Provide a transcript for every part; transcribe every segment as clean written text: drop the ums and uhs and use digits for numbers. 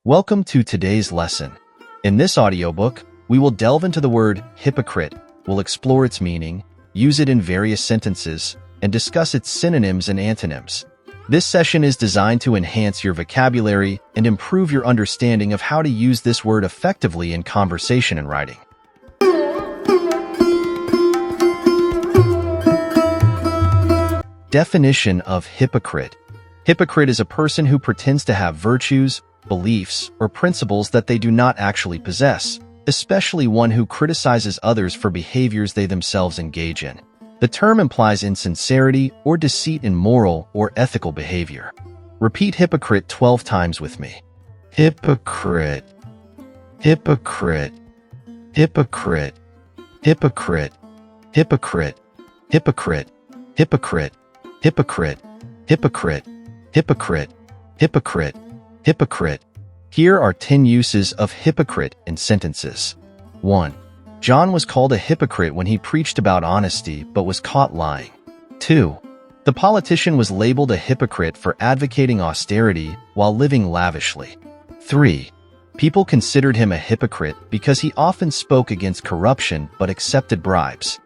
Welcome to today's lesson. In this audiobook, we will delve into the word hypocrite, we'll explore its meaning, use it in various sentences, and discuss its synonyms and antonyms. This session is designed to enhance your vocabulary and improve your understanding of how to use this word effectively in conversation and writing. Definition of hypocrite. Hypocrite is a person who pretends to have virtues, beliefs, or principles that they do not actually possess, especially one who criticizes others for behaviors they themselves engage in. The term implies insincerity or deceit in moral or ethical behavior. Repeat hypocrite 12 times with me. Hypocrite, hypocrite, hypocrite, hypocrite, hypocrite, hypocrite, hypocrite, hypocrite, hypocrite, hypocrite, hypocrite, hypocrite. Here are 10 uses of hypocrite in sentences. 1. John was called a hypocrite when he preached about honesty but was caught lying. 2. The politician was labeled a hypocrite for advocating austerity while living lavishly. 3. People considered him a hypocrite because he often spoke against corruption but accepted bribes.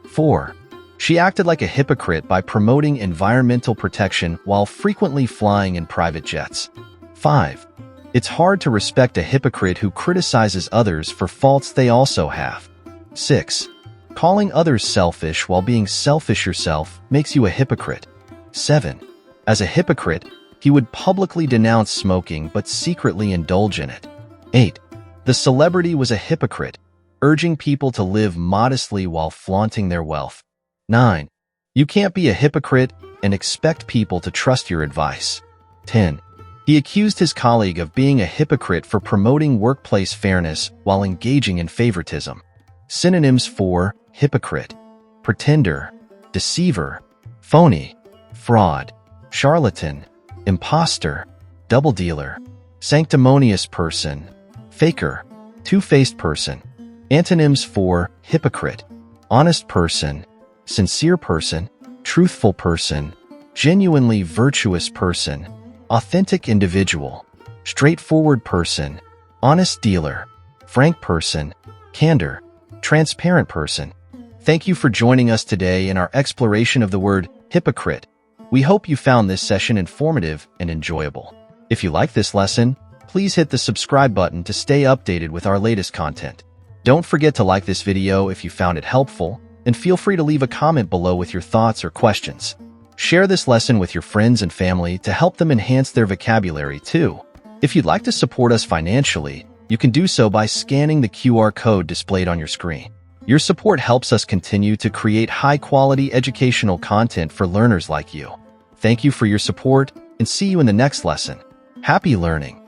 4. She acted like a hypocrite by promoting environmental protection while frequently flying in private jets. 5. It's hard to respect a hypocrite who criticizes others for faults they also have. 6. Calling others selfish while being selfish yourself makes you a hypocrite. 7. As a hypocrite, he would publicly denounce smoking but secretly indulge in it. 8. The celebrity was a hypocrite, urging people to live modestly while flaunting their wealth. 9. You can't be a hypocrite and expect people to trust your advice. 10. He accused his colleague of being a hypocrite for promoting workplace fairness while engaging in favoritism. Synonyms for hypocrite: pretender, deceiver, phony, fraud, charlatan, imposter, double dealer, sanctimonious person, faker, two-faced person. Antonyms for hypocrite: honest person, sincere person, truthful person, genuinely virtuous person, authentic individual, straightforward person, honest dealer, frank person, candor, transparent person. Thank you for joining us today in our exploration of the word hypocrite. We hope you found this session informative and enjoyable. If you like this lesson, please hit the subscribe button to stay updated with our latest content. Don't forget to like this video if you found it helpful, and feel free to leave a comment below with your thoughts or questions. Share this lesson with your friends and family to help them enhance their vocabulary too. If you'd like to support us financially, you can do so by scanning the QR code displayed on your screen. Your support helps us continue to create high-quality educational content for learners like you. Thank you for your support, and see you in the next lesson. Happy learning!